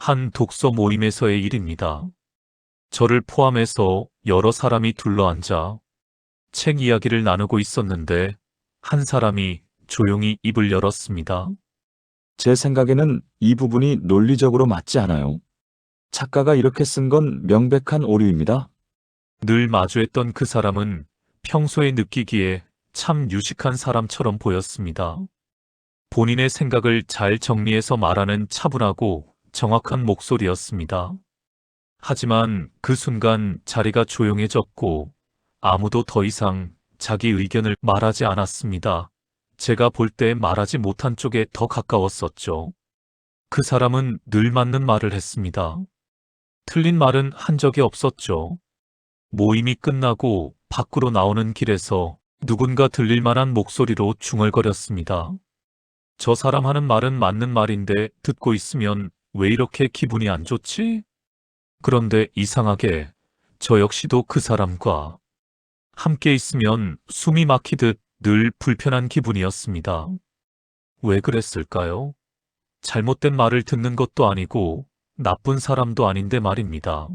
한 독서 모임에서의 일입니다. 저를 포함해서 여러 사람이 둘러앉아 책 이야기를 나누고 있었는데 한 사람이 조용히 입을 열었습니다. 제 생각에는 이 부분이 논리적으로 맞지 않아요. 작가가 이렇게 쓴 건 명백한 오류입니다. 늘 마주했던 그 사람은 평소에 느끼기에 참 유식한 사람처럼 보였습니다. 본인의 생각을 잘 정리해서 말하는 차분하고 정확한 목소리였습니다. 하지만 그 순간 자리가 조용해졌고 아무도 더 이상 자기 의견을 말하지 않았습니다. 제가 볼 때 말하지 못한 쪽에 더 가까웠었죠. 그 사람은 늘 맞는 말을 했습니다. 틀린 말은 한 적이 없었죠. 모임이 끝나고 밖으로 나오는 길에서 누군가 들릴 만한 목소리로 중얼거렸습니다. 저 사람 하는 말은 맞는 말인데 듣고 있으면 왜 이렇게 기분이 안 좋지? 그런데 이상하게 저 역시도 그 사람과 함께 있으면 숨이 막히듯 늘 불편한 기분이었습니다. 왜 그랬을까요? 잘못된 말을 듣는 것도 아니고 나쁜 사람도 아닌데 말입니다.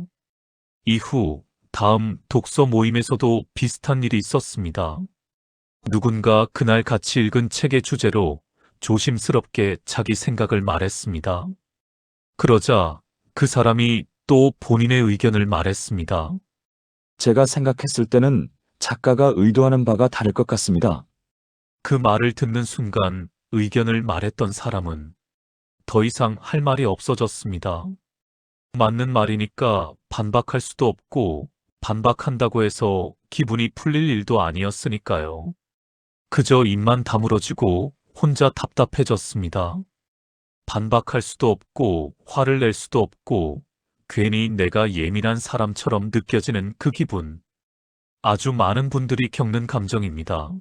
이후 다음 독서 모임에서도 비슷한 일이 있었습니다. 누군가 그날 같이 읽은 책의 주제로 조심스럽게 자기 생각을 말했습니다. 그러자 그 사람이 또 본인의 의견을 말했습니다. 제가 생각했을 때는 작가가 의도하는 바가 다를 것 같습니다. 그 말을 듣는 순간 의견을 말했던 사람은 더 이상 할 말이 없어졌습니다. 맞는 말이니까 반박할 수도 없고 반박한다고 해서 기분이 풀릴 일도 아니었으니까요. 그저 입만 다물어지고 혼자 답답해졌습니다. 반박할 수도 없고 화를 낼 수도 없고 괜히 내가 예민한 사람처럼 느껴지는 그 기분. 아주 많은 분들이 겪는 감정입니다.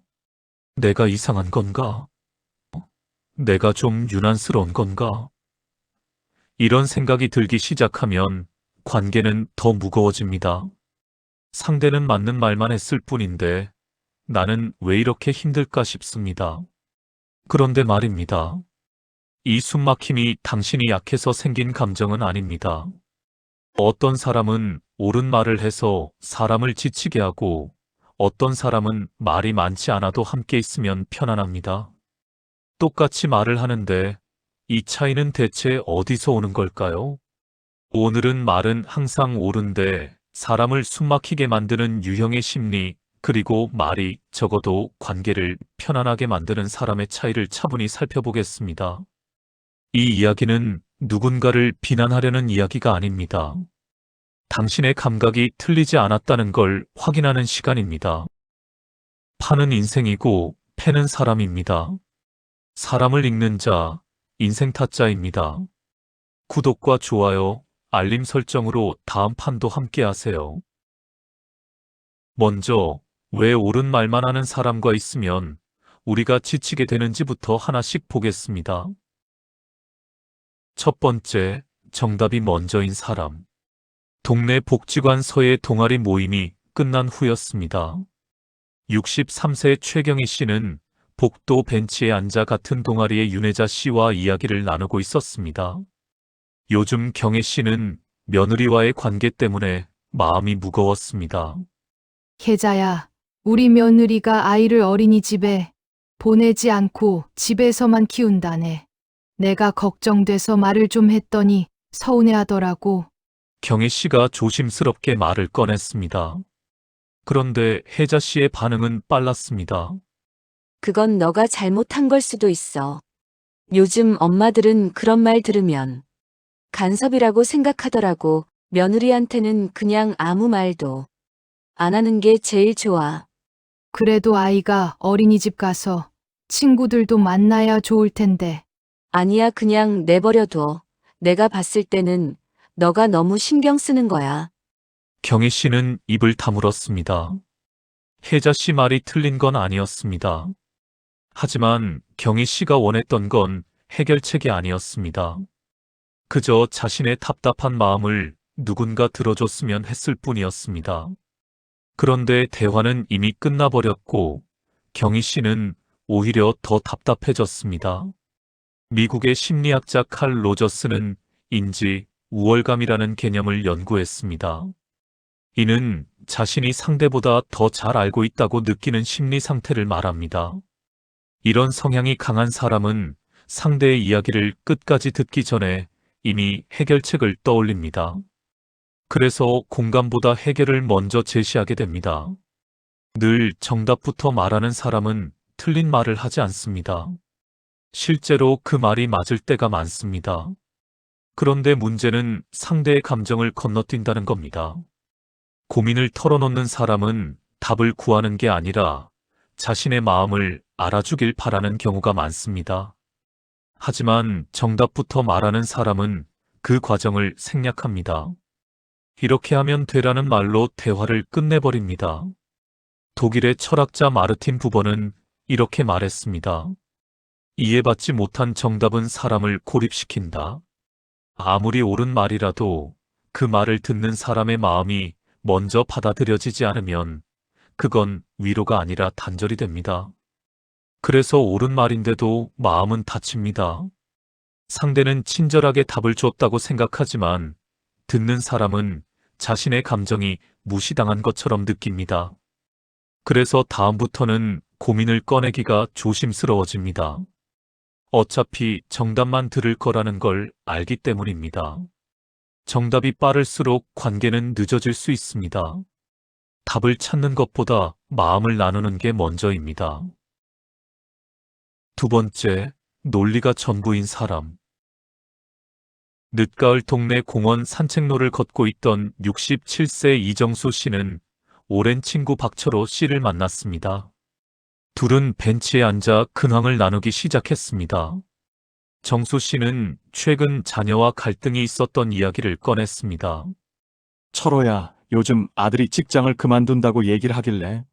내가 이상한 건가? 내가 좀 유난스러운 건가? 이런 생각이 들기 시작하면 관계는 더 무거워집니다. 상대는 맞는 말만 했을 뿐인데 나는 왜 이렇게 힘들까 싶습니다. 그런데 말입니다. 이 숨막힘이 당신이 약해서 생긴 감정은 아닙니다. 어떤 사람은 옳은 말을 해서 사람을 지치게 하고 어떤 사람은 말이 많지 않아도 함께 있으면 편안합니다. 똑같이 말을 하는데 이 차이는 대체 어디서 오는 걸까요? 오늘은 말은 항상 옳은데 사람을 숨막히게 만드는 유형의 심리 그리고 말이 적어도 관계를 편안하게 만드는 사람의 차이를 차분히 살펴보겠습니다. 이 이야기는 누군가를 비난하려는 이야기가 아닙니다. 당신의 감각이 틀리지 않았다는 걸 확인하는 시간입니다. 파는 인생이고 패는 사람입니다. 사람을 읽는 자, 인생 타짜입니다. 구독과 좋아요, 알림 설정으로 다음 판도 함께 하세요. 먼저, 왜 옳은 말만 하는 사람과 있으면 우리가 지치게 되는지부터 하나씩 보겠습니다. 첫 번째, 정답이 먼저인 사람. 동네 복지관서의 동아리 모임이 끝난 후였습니다. 63세 최경희 씨는 복도 벤치에 앉아 같은 동아리의 윤혜자 씨와 이야기를 나누고 있었습니다. 요즘 경혜 씨는 며느리와의 관계 때문에 마음이 무거웠습니다. 혜자야, 우리 며느리가 아이를 어린이집에 보내지 않고 집에서만 키운다네. 내가 걱정돼서 말을 좀 했더니 서운해하더라고. 경혜 씨가 조심스럽게 말을 꺼냈습니다. 그런데 혜자 씨의 반응은 빨랐습니다. 그건 너가 잘못한 걸 수도 있어. 요즘 엄마들은 그런 말 들으면 간섭이라고 생각하더라고. 며느리한테는 그냥 아무 말도 안 하는 게 제일 좋아. 그래도 아이가 어린이집 가서 친구들도 만나야 좋을 텐데. 아니야, 그냥 내버려둬. 내가 봤을 때는 너가 너무 신경 쓰는 거야. 경희 씨는 입을 다물었습니다. 혜자 씨 말이 틀린 건 아니었습니다. 하지만 경희 씨가 원했던 건 해결책이 아니었습니다. 그저 자신의 답답한 마음을 누군가 들어줬으면 했을 뿐이었습니다. 그런데 대화는 이미 끝나버렸고 경희 씨는 오히려 더 답답해졌습니다. 미국의 심리학자 칼 로저스는 인지, 우월감이라는 개념을 연구했습니다. 이는 자신이 상대보다 더 잘 알고 있다고 느끼는 심리 상태를 말합니다. 이런 성향이 강한 사람은 상대의 이야기를 끝까지 듣기 전에 이미 해결책을 떠올립니다. 그래서 공감보다 해결을 먼저 제시하게 됩니다. 늘 정답부터 말하는 사람은 틀린 말을 하지 않습니다. 실제로 그 말이 맞을 때가 많습니다. 그런데 문제는 상대의 감정을 건너뛴다는 겁니다. 고민을 털어놓는 사람은 답을 구하는 게 아니라 자신의 마음을 알아주길 바라는 경우가 많습니다. 하지만 정답부터 말하는 사람은 그 과정을 생략합니다. 이렇게 하면 되라는 말로 대화를 끝내버립니다. 독일의 철학자 마르틴 부버는 이렇게 말했습니다. 이해받지 못한 정답은 사람을 고립시킨다. 아무리 옳은 말이라도 그 말을 듣는 사람의 마음이 먼저 받아들여지지 않으면 그건 위로가 아니라 단절이 됩니다. 그래서 옳은 말인데도 마음은 다칩니다. 상대는 친절하게 답을 줬다고 생각하지만 듣는 사람은 자신의 감정이 무시당한 것처럼 느낍니다. 그래서 다음부터는 고민을 꺼내기가 조심스러워집니다. 어차피 정답만 들을 거라는 걸 알기 때문입니다. 정답이 빠를수록 관계는 늦어질 수 있습니다. 답을 찾는 것보다 마음을 나누는 게 먼저입니다. 두 번째, 논리가 전부인 사람. 늦가을 동네 공원 산책로를 걷고 있던 67세 이정수 씨는 오랜 친구 박철호 씨를 만났습니다. 둘은 벤치에 앉아 근황을 나누기 시작했습니다. 정수 씨는 최근 자녀와 갈등이 있었던 이야기를 꺼냈습니다. 철호야, 요즘 아들이 직장을 그만둔다고 얘기를 하길래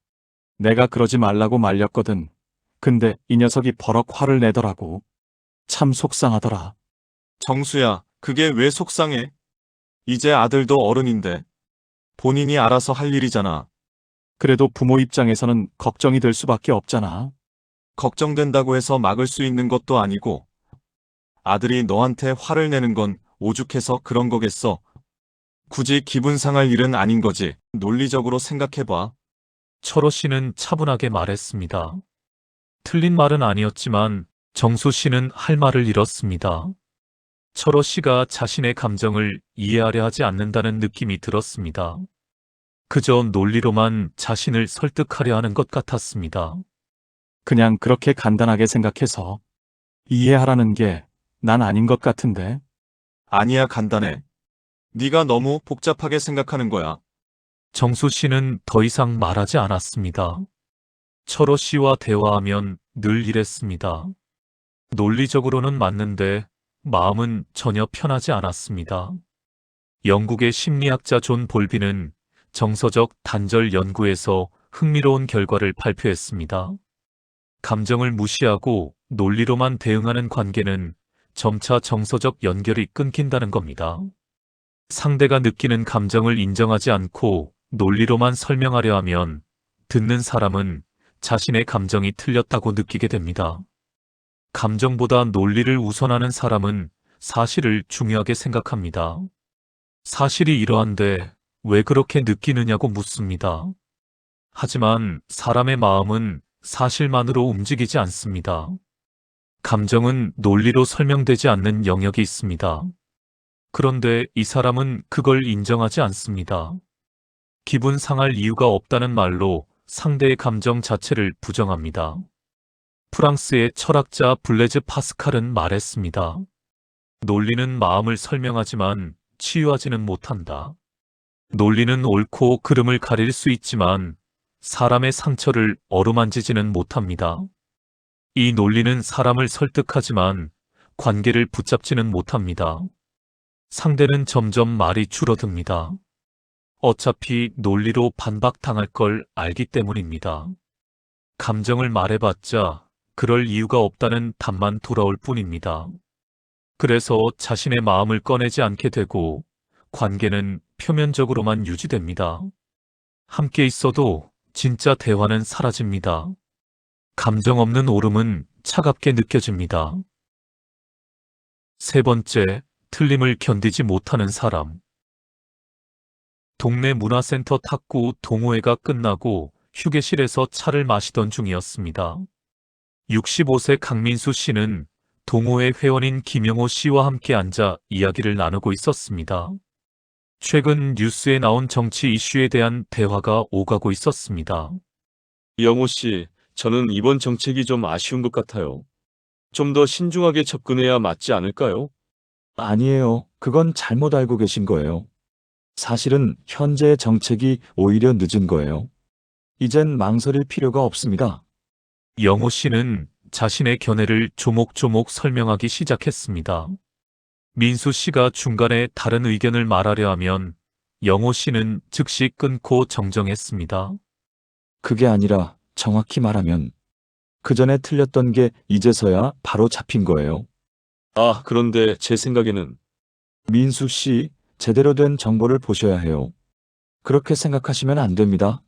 내가 그러지 말라고 말렸거든. 근데 이 녀석이 버럭 화를 내더라고. 참 속상하더라. 정수야, 그게 왜 속상해? 이제 아들도 어른인데. 본인이 알아서 할 일이잖아. 그래도 부모 입장에서는 걱정이 될 수밖에 없잖아. 걱정된다고 해서 막을 수 있는 것도 아니고. 아들이 너한테 화를 내는 건 오죽해서 그런 거겠어. 굳이 기분 상할 일은 아닌 거지. 논리적으로 생각해봐. 철호 씨는 차분하게 말했습니다. 틀린 말은 아니었지만 정수 씨는 할 말을 잃었습니다. 철호 씨가 자신의 감정을 이해하려 하지 않는다는 느낌이 들었습니다. 그저 논리로만 자신을 설득하려 하는 것 같았습니다. 그냥 그렇게 간단하게 생각해서 이해하라는 게 난 아닌 것 같은데. 아니야, 간단해. 네가 너무 복잡하게 생각하는 거야. 정수 씨는 더 이상 말하지 않았습니다. 철호 씨와 대화하면 늘 이랬습니다. 논리적으로는 맞는데 마음은 전혀 편하지 않았습니다. 영국의 심리학자 존 볼비는 정서적 단절 연구에서 흥미로운 결과를 발표했습니다. 감정을 무시하고 논리로만 대응하는 관계는 점차 정서적 연결이 끊긴다는 겁니다. 상대가 느끼는 감정을 인정하지 않고 논리로만 설명하려 하면 듣는 사람은 자신의 감정이 틀렸다고 느끼게 됩니다. 감정보다 논리를 우선하는 사람은 사실을 중요하게 생각합니다. 사실이 이러한데 왜 그렇게 느끼느냐고 묻습니다. 하지만 사람의 마음은 사실만으로 움직이지 않습니다. 감정은 논리로 설명되지 않는 영역이 있습니다. 그런데 이 사람은 그걸 인정하지 않습니다. 기분 상할 이유가 없다는 말로 상대의 감정 자체를 부정합니다. 프랑스의 철학자 블레즈 파스칼은 말했습니다. 논리는 마음을 설명하지만 치유하지는 못한다. 논리는 옳고 그름을 가릴 수 있지만 사람의 상처를 어루만지지는 못합니다. 이 논리는 사람을 설득하지만 관계를 붙잡지는 못합니다. 상대는 점점 말이 줄어듭니다. 어차피 논리로 반박당할 걸 알기 때문입니다. 감정을 말해봤자 그럴 이유가 없다는 답만 돌아올 뿐입니다. 그래서 자신의 마음을 꺼내지 않게 되고 관계는 표면적으로만 유지됩니다. 함께 있어도 진짜 대화는 사라집니다. 감정 없는 오름은 차갑게 느껴집니다. 세 번째, 틀림을 견디지 못하는 사람. 동네 문화센터 탁구 동호회가 끝나고 휴게실에서 차를 마시던 중이었습니다. 65세 강민수 씨는 동호회 회원인 김영호 씨와 함께 앉아 이야기를 나누고 있었습니다. 최근 뉴스에 나온 정치 이슈에 대한 대화가 오가고 있었습니다. 영호 씨, 저는 이번 정책이 좀 아쉬운 것 같아요. 좀 더 신중하게 접근해야 맞지 않을까요? 아니에요. 그건 잘못 알고 계신 거예요. 사실은 현재의 정책이 오히려 늦은 거예요. 이젠 망설일 필요가 없습니다. 영호 씨는 자신의 견해를 조목조목 설명하기 시작했습니다. 민수 씨가 중간에 다른 의견을 말하려 하면 영호 씨는 즉시 끊고 정정했습니다. 그게 아니라 정확히 말하면 그 전에 틀렸던 게 이제서야 바로 잡힌 거예요. 아, 그런데 제 생각에는 민수 씨, 제대로 된 정보를 보셔야 해요. 그렇게 생각하시면 안 됩니다.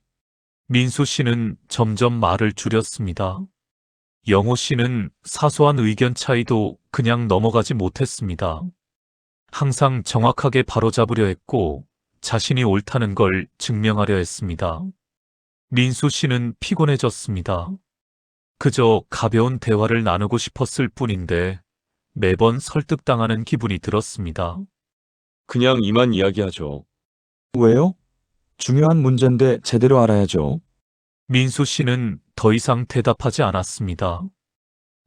민수 씨는 점점 말을 줄였습니다. 영호 씨는 사소한 의견 차이도 그냥 넘어가지 못했습니다. 항상 정확하게 바로잡으려 했고 자신이 옳다는 걸 증명하려 했습니다. 민수 씨는 피곤해졌습니다. 그저 가벼운 대화를 나누고 싶었을 뿐인데 매번 설득당하는 기분이 들었습니다. 그냥 이만 이야기하죠. 왜요? 중요한 문제인데 제대로 알아야죠. 민수 씨는 더 이상 대답하지 않았습니다.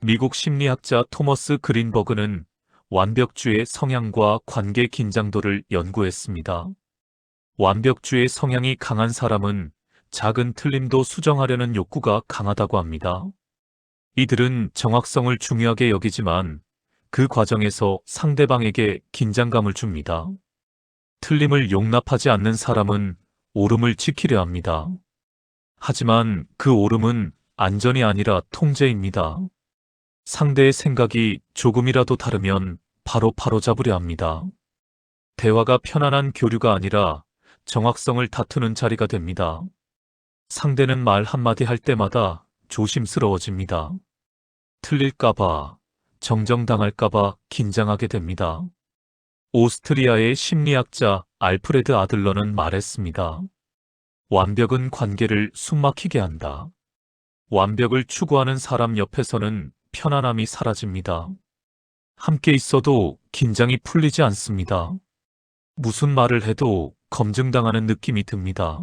미국 심리학자 토머스 그린버그는 완벽주의 성향과 관계 긴장도를 연구했습니다. 완벽주의 성향이 강한 사람은 작은 틀림도 수정하려는 욕구가 강하다고 합니다. 이들은 정확성을 중요하게 여기지만 그 과정에서 상대방에게 긴장감을 줍니다. 틀림을 용납하지 않는 사람은 옳음을 지키려 합니다. 하지만 그 옳음은 안전이 아니라 통제입니다. 상대의 생각이 조금이라도 다르면 바로 잡으려 합니다. 대화가 편안한 교류가 아니라 정확성을 다투는 자리가 됩니다. 상대는 말 한마디 할 때마다 조심스러워집니다. 틀릴까봐, 정정당할까봐 긴장하게 됩니다. 오스트리아의 심리학자 알프레드 아들러는 말했습니다. 완벽은 관계를 숨막히게 한다. 완벽을 추구하는 사람 옆에서는 편안함이 사라집니다. 함께 있어도 긴장이 풀리지 않습니다. 무슨 말을 해도 검증당하는 느낌이 듭니다.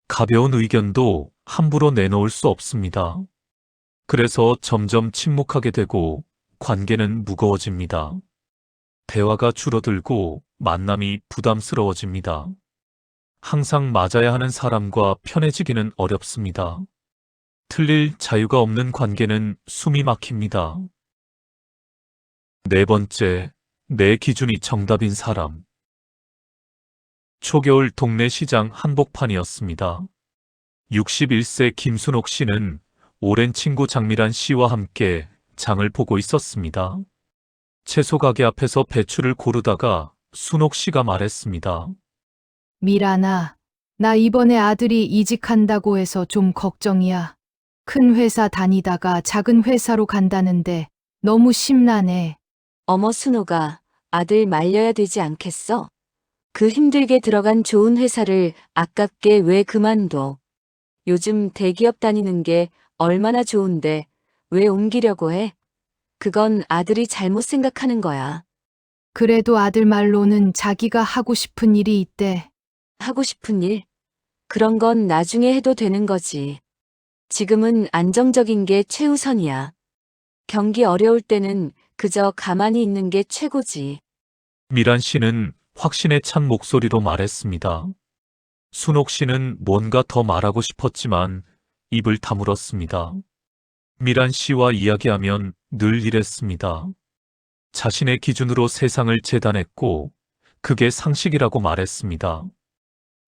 가벼운 의견도 함부로 내놓을 수 없습니다. 그래서 점점 침묵하게 되고 관계는 무거워집니다. 대화가 줄어들고 만남이 부담스러워집니다. 항상 맞아야 하는 사람과 편해지기는 어렵습니다. 틀릴 자유가 없는 관계는 숨이 막힙니다. 네 번째, 내 기준이 정답인 사람. 초겨울 동네 시장 한복판이었습니다. 61세 김순옥 씨는 오랜 친구 장미란 씨와 함께 장을 보고 있었습니다. 채소 가게 앞에서 배추를 고르다가 순옥 씨가 말했습니다. 미란아, 나 이번에 아들이 이직한다고 해서 좀 걱정이야. 큰 회사 다니다가 작은 회사로 간다는데 너무 심란해. 어머 순호가 아들 말려야 되지 않겠어? 그 힘들게 들어간 좋은 회사를 아깝게 왜 그만둬? 요즘 대기업 다니는 게 얼마나 좋은데 왜 옮기려고 해? 그건 아들이 잘못 생각하는 거야. 그래도 아들 말로는 자기가 하고 싶은 일이 있대. 하고 싶은 일? 그런 건 나중에 해도 되는 거지. 지금은 안정적인 게 최우선이야. 경기 어려울 때는 그저 가만히 있는 게 최고지. 미란 씨는 확신에 찬 목소리로 말했습니다. 순옥 씨는 뭔가 더 말하고 싶었지만 입을 다물었습니다. 미란 씨와 이야기하면 늘 이랬습니다. 자신의 기준으로 세상을 재단했고 그게 상식이라고 말했습니다.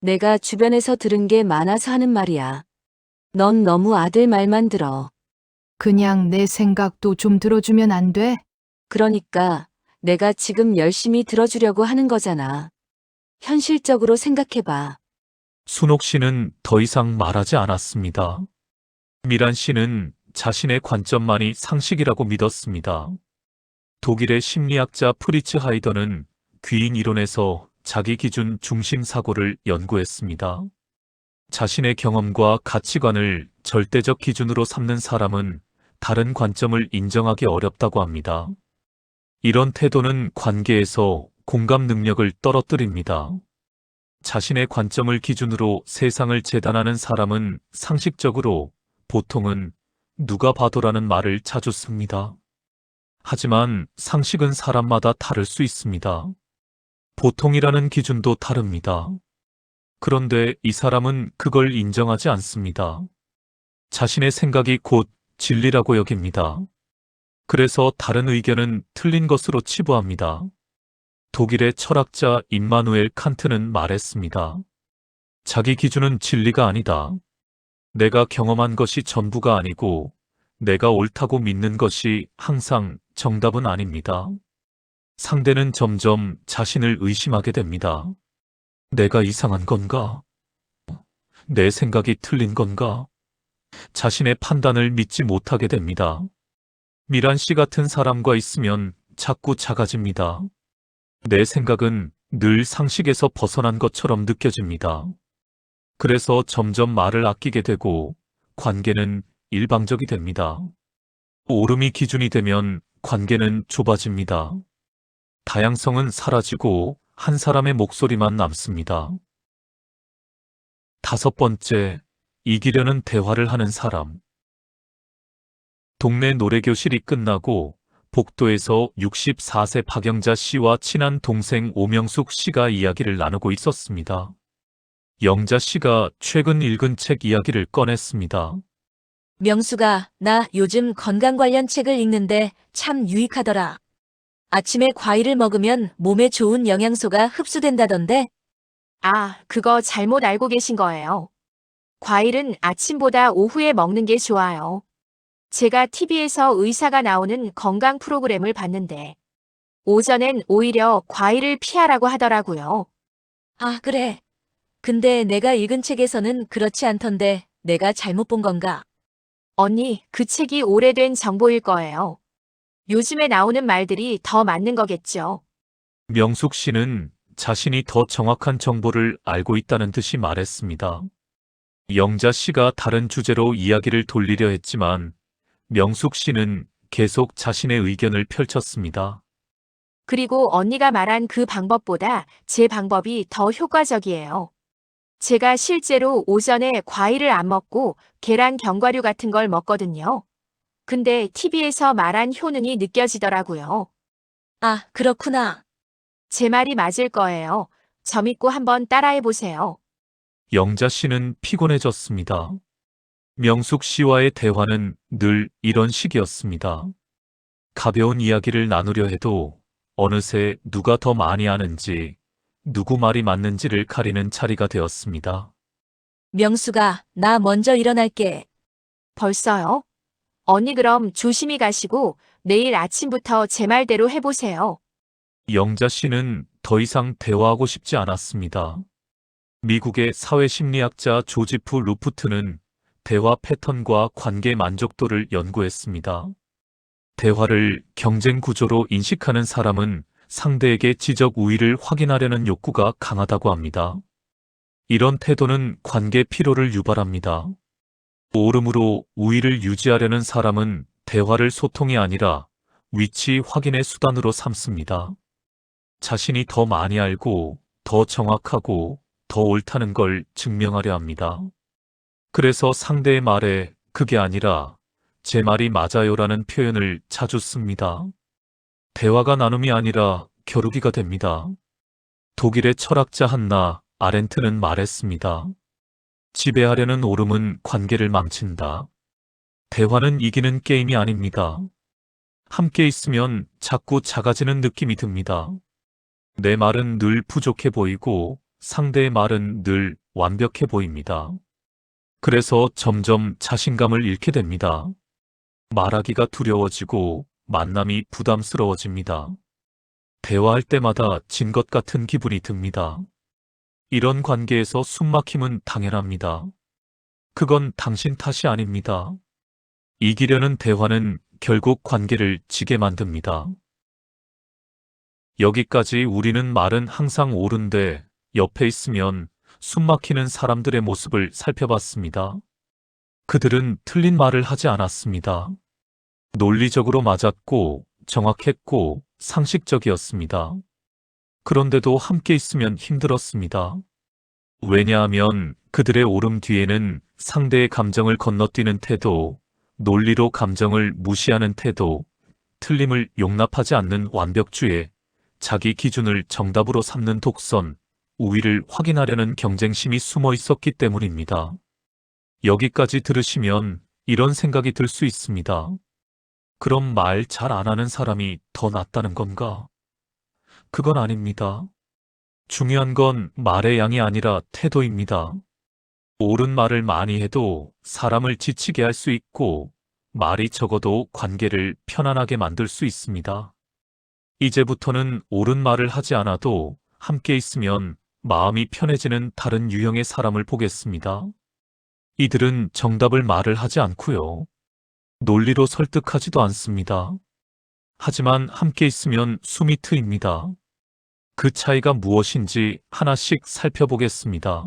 내가 주변에서 들은 게 많아서 하는 말이야. 넌 너무 아들 말만 들어. 그냥 내 생각도 좀 들어주면 안 돼? 그러니까 내가 지금 열심히 들어주려고 하는 거잖아. 현실적으로 생각해봐. 순옥 씨는 더 이상 말하지 않았습니다. 미란 씨는 자신의 관점만이 상식이라고 믿었습니다. 독일의 심리학자 프리츠 하이더는 귀인 이론에서 자기 기준 중심 사고를 연구했습니다. 자신의 경험과 가치관을 절대적 기준으로 삼는 사람은 다른 관점을 인정하기 어렵다고 합니다. 이런 태도는 관계에서 공감 능력을 떨어뜨립니다. 자신의 관점을 기준으로 세상을 재단하는 사람은 상식적으로 보통은 누가 봐도라는 말을 자주 씁니다. 하지만 상식은 사람마다 다를 수 있습니다. 보통이라는 기준도 다릅니다. 그런데 이 사람은 그걸 인정하지 않습니다. 자신의 생각이 곧 진리라고 여깁니다. 그래서 다른 의견은 틀린 것으로 치부합니다. 독일의 철학자 임마누엘 칸트는 말했습니다. 자기 기준은 진리가 아니다. 내가 경험한 것이 전부가 아니고 내가 옳다고 믿는 것이 항상 정답은 아닙니다. 상대는 점점 자신을 의심하게 됩니다. 내가 이상한 건가? 내 생각이 틀린 건가? 자신의 판단을 믿지 못하게 됩니다. 미란 씨 같은 사람과 있으면 자꾸 작아집니다. 내 생각은 늘 상식에서 벗어난 것처럼 느껴집니다. 그래서 점점 말을 아끼게 되고 관계는 일방적이 됩니다. 오름이 기준이 되면 관계는 좁아집니다. 다양성은 사라지고 한 사람의 목소리만 남습니다. 5번째, 이기려는 대화를 하는 사람. 동네 노래교실이 끝나고 복도에서 64세 박영자 씨와 친한 동생 오명숙 씨가 이야기를 나누고 있었습니다. 영자 씨가 최근 읽은 책 이야기를 꺼냈습니다. 명수가, 나 요즘 건강 관련 책을 읽는데 참 유익하더라. 아침에 과일을 먹으면 몸에 좋은 영양소가 흡수된다던데? 아, 그거 잘못 알고 계신 거예요. 과일은 아침보다 오후에 먹는 게 좋아요. 제가 TV에서 의사가 나오는 건강 프로그램을 봤는데, 오전엔 오히려 과일을 피하라고 하더라고요. 아, 그래. 근데 내가 읽은 책에서는 그렇지 않던데 내가 잘못 본 건가? 언니, 그 책이 오래된 정보일 거예요. 요즘에 나오는 말들이 더 맞는 거겠죠. 명숙 씨는 자신이 더 정확한 정보를 알고 있다는 듯이 말했습니다. 영자 씨가 다른 주제로 이야기를 돌리려 했지만 명숙 씨는 계속 자신의 의견을 펼쳤습니다. 그리고 언니가 말한 그 방법보다 제 방법이 더 효과적이에요. 제가 실제로 오전에 과일을 안 먹고 계란 견과류 같은 걸 먹거든요. 근데 TV에서 말한 효능이 느껴지더라고요. 아, 그렇구나. 제 말이 맞을 거예요. 저 믿고 한번 따라해 보세요. 영자 씨는 피곤해졌습니다. 명숙 씨와의 대화는 늘 이런 식이었습니다. 가벼운 이야기를 나누려 해도 어느새 누가 더 많이 아는지, 누구 말이 맞는지를 가리는 자리가 되었습니다. 명수가, 나 먼저 일어날게. 벌써요? 언니 그럼 조심히 가시고 내일 아침부터 제 말대로 해보세요. 영자 씨는 더 이상 대화하고 싶지 않았습니다. 미국의 사회심리학자 조지프 루프트는 대화 패턴과 관계 만족도를 연구했습니다. 대화를 경쟁 구조로 인식하는 사람은 상대에게 지적 우위를 확인하려는 욕구가 강하다고 합니다. 이런 태도는 관계 피로를 유발합니다. 오름으로 우위를 유지하려는 사람은 대화를 소통이 아니라 위치 확인의 수단으로 삼습니다. 자신이 더 많이 알고 더 정확하고 더 옳다는 걸 증명하려 합니다. 그래서 상대의 말에 그게 아니라 제 말이 맞아요라는 표현을 자주 씁니다. 대화가 나눔이 아니라 겨루기가 됩니다. 독일의 철학자 한나 아렌트는 말했습니다. 지배하려는 오름은 관계를 망친다. 대화는 이기는 게임이 아닙니다. 함께 있으면 자꾸 작아지는 느낌이 듭니다. 내 말은 늘 부족해 보이고 상대의 말은 늘 완벽해 보입니다. 그래서 점점 자신감을 잃게 됩니다. 말하기가 두려워지고 만남이 부담스러워집니다. 대화할 때마다 진 것 같은 기분이 듭니다. 이런 관계에서 숨막힘은 당연합니다. 그건 당신 탓이 아닙니다. 이기려는 대화는 결국 관계를 지게 만듭니다. 여기까지 우리는 말은 항상 옳은데 옆에 있으면 숨 막히는 사람들의 모습을 살펴봤습니다. 그들은 틀린 말을 하지 않았습니다. 논리적으로 맞았고 정확했고 상식적이었습니다. 그런데도 함께 있으면 힘들었습니다. 왜냐하면 그들의 옳음 뒤에는 상대의 감정을 건너뛰는 태도, 논리로 감정을 무시하는 태도, 틀림을 용납하지 않는 완벽주의, 자기 기준을 정답으로 삼는 독선, 우위를 확인하려는 경쟁심이 숨어 있었기 때문입니다. 여기까지 들으시면 이런 생각이 들 수 있습니다. 그럼 말 잘 안 하는 사람이 더 낫다는 건가? 그건 아닙니다. 중요한 건 말의 양이 아니라 태도입니다. 옳은 말을 많이 해도 사람을 지치게 할 수 있고, 말이 적어도 관계를 편안하게 만들 수 있습니다. 이제부터는 옳은 말을 하지 않아도 함께 있으면 마음이 편해지는 다른 유형의 사람을 보겠습니다. 이들은 정답을 말을 하지 않고요. 논리로 설득하지도 않습니다. 하지만 함께 있으면 숨이 트입니다. 그 차이가 무엇인지 하나씩 살펴보겠습니다.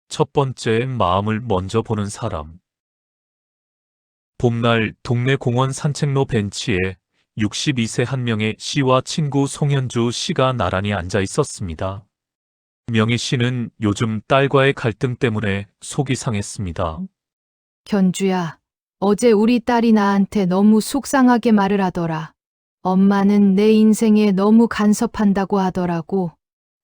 첫 번째, 마음을 먼저 보는 사람. 봄날 동네 공원 산책로 벤치에 62세 한 명의 씨와 친구 송현주 씨가 나란히 앉아 있었습니다. 명희 씨는 요즘 딸과의 갈등 때문에 속이 상했습니다. 현주야, 어제 우리 딸이 나한테 너무 속상하게 말을 하더라. 엄마는 내 인생에 너무 간섭한다고 하더라고.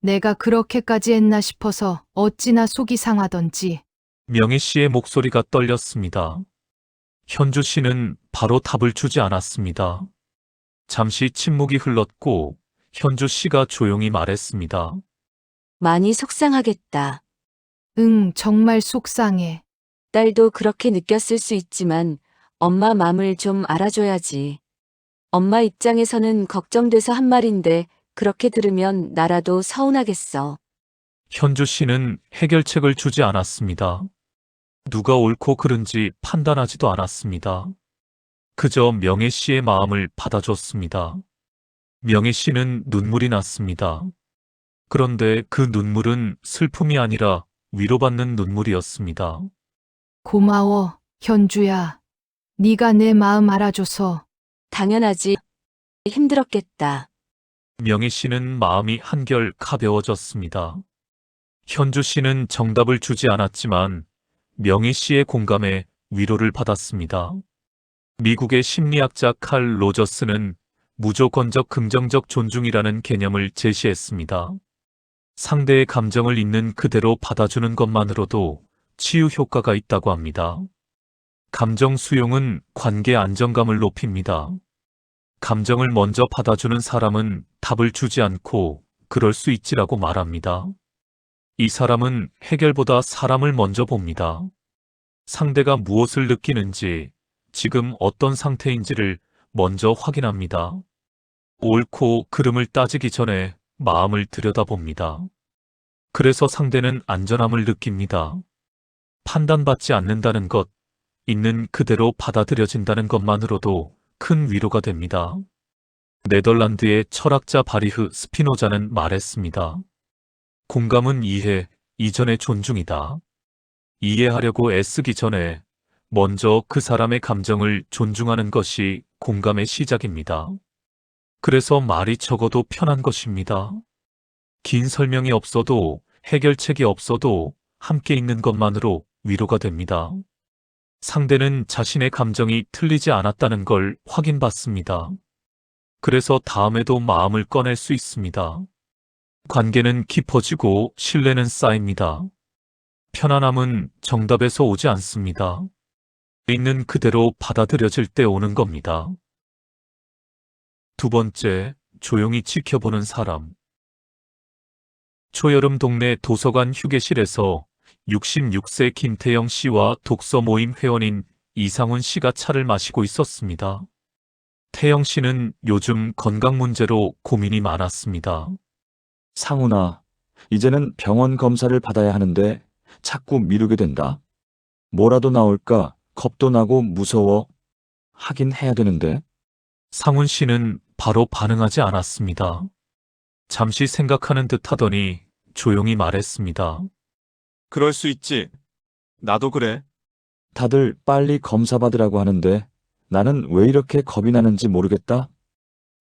내가 그렇게까지 했나 싶어서 어찌나 속이 상하던지. 명희 씨의 목소리가 떨렸습니다. 현주 씨는 바로 답을 주지 않았습니다. 잠시 침묵이 흘렀고 현주 씨가 조용히 말했습니다. 많이 속상하겠다. 응, 정말 속상해. 딸도 그렇게 느꼈을 수 있지만 엄마 맘을 좀 알아줘야지. 엄마 입장에서는 걱정돼서 한 말인데 그렇게 들으면 나라도 서운하겠어. 현주 씨는 해결책을 주지 않았습니다. 누가 옳고 그른지 판단하지도 않았습니다. 그저 명희 씨의 마음을 받아줬습니다. 명희 씨는 눈물이 났습니다. 그런데 그 눈물은 슬픔이 아니라 위로받는 눈물이었습니다. 고마워, 현주야. 네가 내 마음 알아줘서. 당연하지. 힘들었겠다. 명희 씨는 마음이 한결 가벼워졌습니다. 현주 씨는 정답을 주지 않았지만 명희 씨의 공감에 위로를 받았습니다. 미국의 심리학자 칼 로저스는 무조건적 긍정적 존중이라는 개념을 제시했습니다. 상대의 감정을 있는 그대로 받아주는 것만으로도 치유 효과가 있다고 합니다. 감정 수용은 관계 안정감을 높입니다. 감정을 먼저 받아주는 사람은 답을 주지 않고 그럴 수 있지라고 말합니다. 이 사람은 해결보다 사람을 먼저 봅니다. 상대가 무엇을 느끼는지, 지금 어떤 상태인지를 먼저 확인합니다. 옳고 그름을 따지기 전에 마음을 들여다봅니다. 그래서 상대는 안전함을 느낍니다. 판단받지 않는다는 것, 있는 그대로 받아들여진다는 것만으로도 큰 위로가 됩니다. 네덜란드의 철학자 바리흐 스피노자는 말했습니다. 공감은 이해 이전의 존중이다. 이해하려고 애쓰기 전에 먼저 그 사람의 감정을 존중하는 것이 공감의 시작입니다. 그래서 말이 적어도 편한 것입니다. 긴 설명이 없어도 해결책이 없어도 함께 있는 것만으로 위로가 됩니다. 상대는 자신의 감정이 틀리지 않았다는 걸 확인받습니다. 그래서 다음에도 마음을 꺼낼 수 있습니다. 관계는 깊어지고 신뢰는 쌓입니다. 편안함은 정답에서 오지 않습니다. 있는 그대로 받아들여질 때 오는 겁니다. 두 번째, 조용히 지켜보는 사람. 초여름 동네 도서관 휴게실에서 66세 김태영 씨와 독서 모임 회원인 이상훈 씨가 차를 마시고 있었습니다. 태영 씨는 요즘 건강 문제로 고민이 많았습니다. 상훈아, 이제는 병원 검사를 받아야 하는데 자꾸 미루게 된다. 뭐라도 나올까 겁도 나고 무서워. 하긴 해야 되는데. 상훈 씨는 바로 반응하지 않았습니다. 잠시 생각하는 듯 하더니 조용히 말했습니다. 그럴 수 있지. 나도 그래. 다들 빨리 검사 받으라고 하는데 나는 왜 이렇게 겁이 나는지 모르겠다.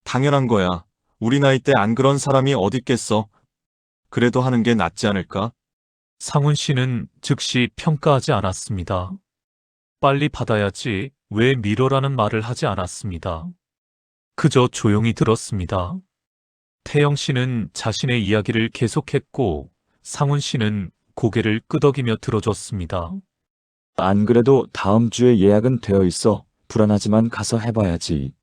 당연한 거야. 우리 나이 때 안 그런 사람이 어딨겠어. 그래도 하는 게 낫지 않을까? 상훈 씨는 즉시 평가하지 않았습니다. 빨리 받아야지 왜 미뤄라는 말을 하지 않았습니다. 그저 조용히 들었습니다. 태영 씨는 자신의 이야기를 계속했고 상훈 씨는 고개를 끄덕이며 들어줬습니다. 안 그래도 다음 주에 예약은 되어 있어. 불안하지만 가서 해봐야지.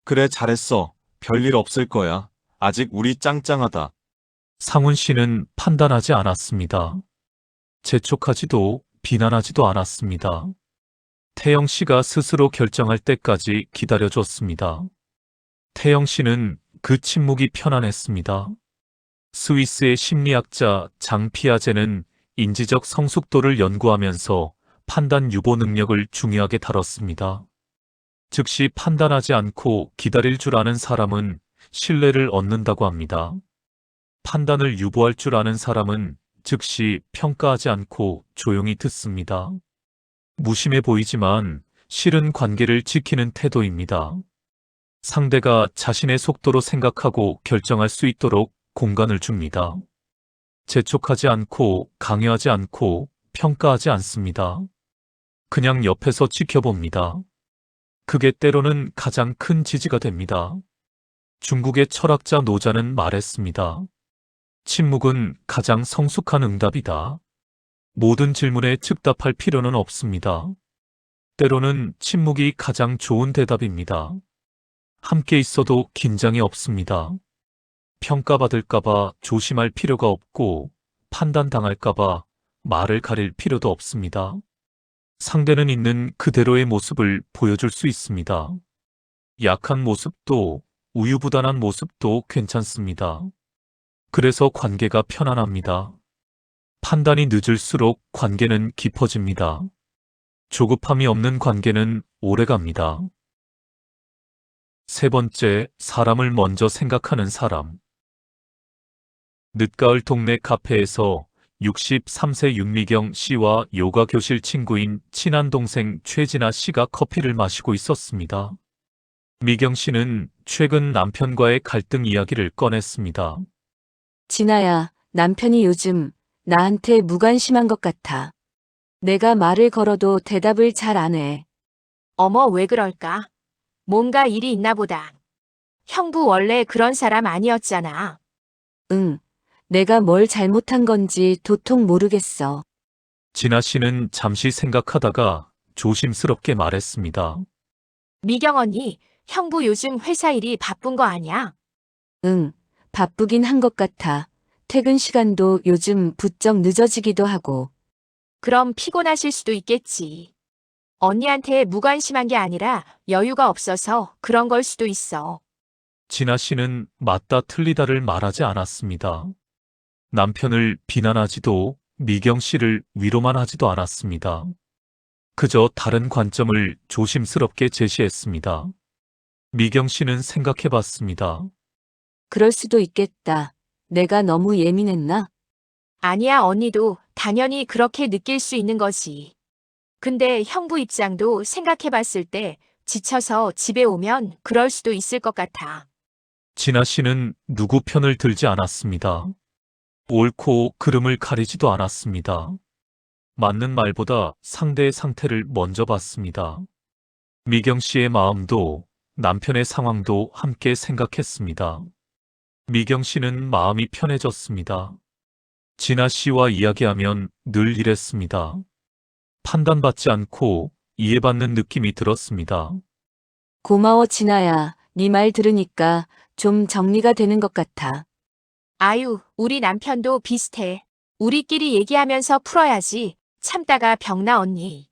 그래, 잘했어. 별일 없을 거야. 아직 우리 짱짱하다. 상훈 씨는 판단하지 않았습니다. 재촉하지도 비난하지도 않았습니다. 태영 씨가 스스로 결정할 때까지 기다려줬습니다. 태영 씨는 그 침묵이 편안했습니다. 스위스의 심리학자 장 피아제는 인지적 성숙도를 연구하면서 판단 유보 능력을 중요하게 다뤘습니다. 즉시 판단하지 않고 기다릴 줄 아는 사람은 신뢰를 얻는다고 합니다. 판단을 유보할 줄 아는 사람은 즉시 평가하지 않고 조용히 듣습니다. 무심해 보이지만 실은 관계를 지키는 태도입니다. 상대가 자신의 속도로 생각하고 결정할 수 있도록 공간을 줍니다. 재촉하지 않고 강요하지 않고 평가하지 않습니다. 그냥 옆에서 지켜봅니다. 그게 때로는 가장 큰 지지가 됩니다. 중국의 철학자 노자는 말했습니다. 침묵은 가장 성숙한 응답이다. 모든 질문에 즉답할 필요는 없습니다. 때로는 침묵이 가장 좋은 대답입니다. 함께 있어도 긴장이 없습니다. 평가받을까봐 조심할 필요가 없고 판단당할까봐 말을 가릴 필요도 없습니다. 상대는 있는 그대로의 모습을 보여줄 수 있습니다. 약한 모습도 우유부단한 모습도 괜찮습니다. 그래서 관계가 편안합니다. 판단이 늦을수록 관계는 깊어집니다. 조급함이 없는 관계는 오래갑니다. 세 번째, 사람을 먼저 생각하는 사람. 늦가을 동네 카페에서 63세 윤미경 씨와 요가 교실 친구인 친한 동생 최진아 씨가 커피를 마시고 있었습니다. 미경 씨는 최근 남편과의 갈등 이야기를 꺼냈습니다. 진아야, 남편이 요즘 나한테 무관심한 것 같아. 내가 말을 걸어도 대답을 잘 안 해. 어머, 왜 그럴까? 뭔가 일이 있나 보다. 형부 원래 그런 사람 아니었잖아. 응, 내가 뭘 잘못한 건지 도통 모르겠어. 진아 씨는 잠시 생각하다가 조심스럽게 말했습니다. 미경 언니, 형부 요즘 회사 일이 바쁜 거 아니야? 응, 바쁘긴 한 것 같아. 퇴근 시간도 요즘 부쩍 늦어지기도 하고. 그럼 피곤하실 수도 있겠지. 언니한테 무관심한 게 아니라 여유가 없어서 그런 걸 수도 있어. 진아 씨는 맞다 틀리다를 말하지 않았습니다. 남편을 비난하지도 미경 씨를 위로만 하지도 않았습니다. 그저 다른 관점을 조심스럽게 제시했습니다. 미경 씨는 생각해 봤습니다. 그럴 수도 있겠다. 내가 너무 예민했나? 아니야, 언니도 당연히 그렇게 느낄 수 있는 거지. 근데 형부 입장도 생각해 봤을 때 지쳐서 집에 오면 그럴 수도 있을 것 같아. 진아 씨는 누구 편을 들지 않았습니다. 옳고 그름을 가리지도 않았습니다. 맞는 말보다 상대의 상태를 먼저 봤습니다. 미경 씨의 마음도 남편의 상황도 함께 생각했습니다. 미경 씨는 마음이 편해졌습니다. 진아 씨와 이야기하면 늘 이랬습니다. 판단받지 않고 이해받는 느낌이 들었습니다. 고마워, 진아야. 네 말 들으니까 좀 정리가 되는 것 같아. 아유, 우리 남편도 비슷해. 우리끼리 얘기하면서 풀어야지. 참다가 병나, 언니.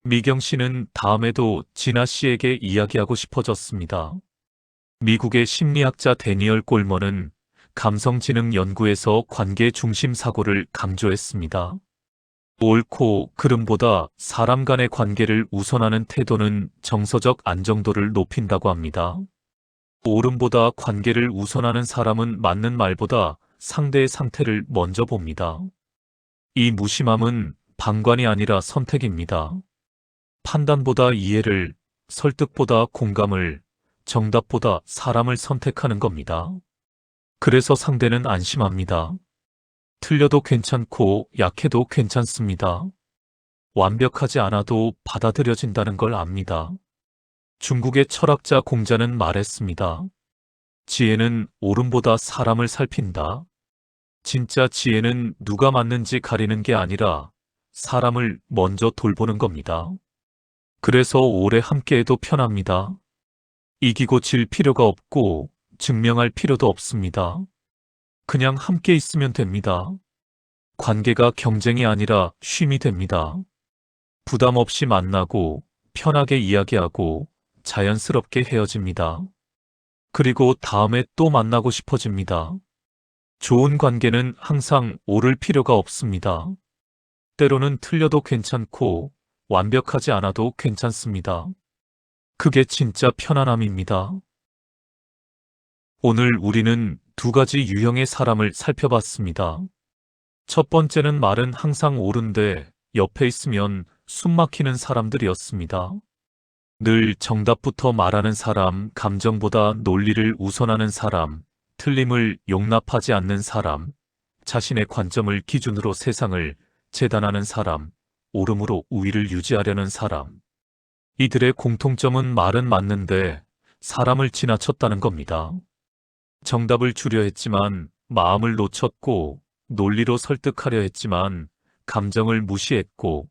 미경 씨는 다음에도 진아 씨에게 이야기하고 싶어졌습니다. 미국의 심리학자 데니얼 골먼은 감성지능 연구에서 관계 중심 사고를 강조했습니다. 옳고 그름보다 사람 간의 관계를 우선하는 태도는 정서적 안정도를 높인다고 합니다. 옳음보다 관계를 우선하는 사람은 맞는 말보다 상대의 상태를 먼저 봅니다. 이 무심함은 방관이 아니라 선택입니다. 판단보다 이해를, 설득보다 공감을, 정답보다 사람을 선택하는 겁니다. 그래서 상대는 안심합니다. 틀려도 괜찮고 약해도 괜찮습니다. 완벽하지 않아도 받아들여진다는 걸 압니다. 중국의 철학자 공자는 말했습니다. 지혜는 옳음보다 사람을 살핀다. 진짜 지혜는 누가 맞는지 가리는 게 아니라 사람을 먼저 돌보는 겁니다. 그래서 오래 함께해도 편합니다. 이기고 질 필요가 없고 증명할 필요도 없습니다. 그냥 함께 있으면 됩니다. 관계가 경쟁이 아니라 쉼이 됩니다. 부담 없이 만나고 편하게 이야기하고 자연스럽게 헤어집니다. 그리고 다음에 또 만나고 싶어집니다. 좋은 관계는 항상 옳을 필요가 없습니다. 때로는 틀려도 괜찮고 완벽하지 않아도 괜찮습니다. 그게 진짜 편안함입니다. 오늘 우리는 두 가지 유형의 사람을 살펴봤습니다. 첫 번째는 말은 항상 옳은데 옆에 있으면 숨 막히는 사람들이었습니다. 늘 정답부터 말하는 사람, 감정보다 논리를 우선하는 사람, 틀림을 용납하지 않는 사람, 자신의 관점을 기준으로 세상을 재단하는 사람, 옳음으로 우위를 유지하려는 사람. 이들의 공통점은 말은 맞는데 사람을 지나쳤다는 겁니다. 정답을 주려 했지만 마음을 놓쳤고, 논리로 설득하려 했지만 감정을 무시했고,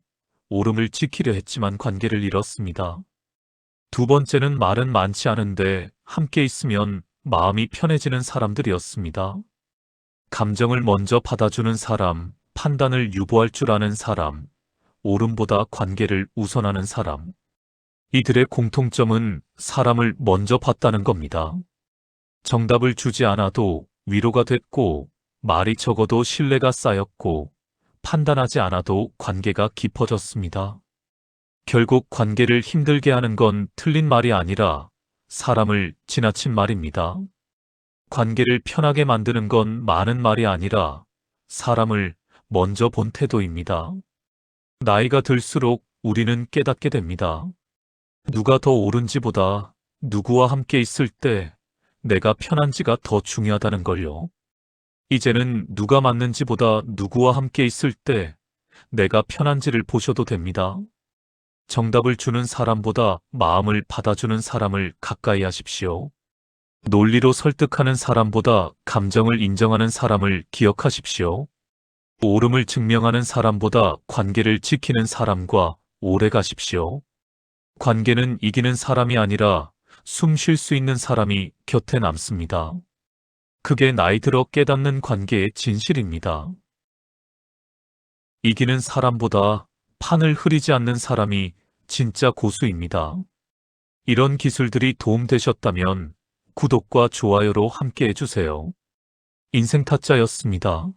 옳음을 지키려 했지만 관계를 잃었습니다. 두 번째는 말은 많지 않은데 함께 있으면 마음이 편해지는 사람들이었습니다. 감정을 먼저 받아주는 사람, 판단을 유보할 줄 아는 사람, 옳음보다 관계를 우선하는 사람. 이들의 공통점은 사람을 먼저 봤다는 겁니다. 정답을 주지 않아도 위로가 됐고, 말이 적어도 신뢰가 쌓였고, 판단하지 않아도 관계가 깊어졌습니다. 결국 관계를 힘들게 하는 건 틀린 말이 아니라 사람을 지나친 말입니다. 관계를 편하게 만드는 건 많은 말이 아니라 사람을 먼저 본 태도입니다. 나이가 들수록 우리는 깨닫게 됩니다. 누가 더 옳은지보다 누구와 함께 있을 때 내가 편한지가 더 중요하다는 걸요. 이제는 누가 맞는지보다 누구와 함께 있을 때 내가 편한지를 보셔도 됩니다. 정답을 주는 사람보다 마음을 받아주는 사람을 가까이 하십시오. 논리로 설득하는 사람보다 감정을 인정하는 사람을 기억하십시오. 옳음을 증명하는 사람보다 관계를 지키는 사람과 오래 가십시오. 관계는 이기는 사람이 아니라 숨 쉴 수 있는 사람이 곁에 남습니다. 그게 나이 들어 깨닫는 관계의 진실입니다. 이기는 사람보다 판을 흐리지 않는 사람이 진짜 고수입니다. 이런 기술들이 도움되셨다면 구독과 좋아요로 함께 해주세요. 인생타짜였습니다.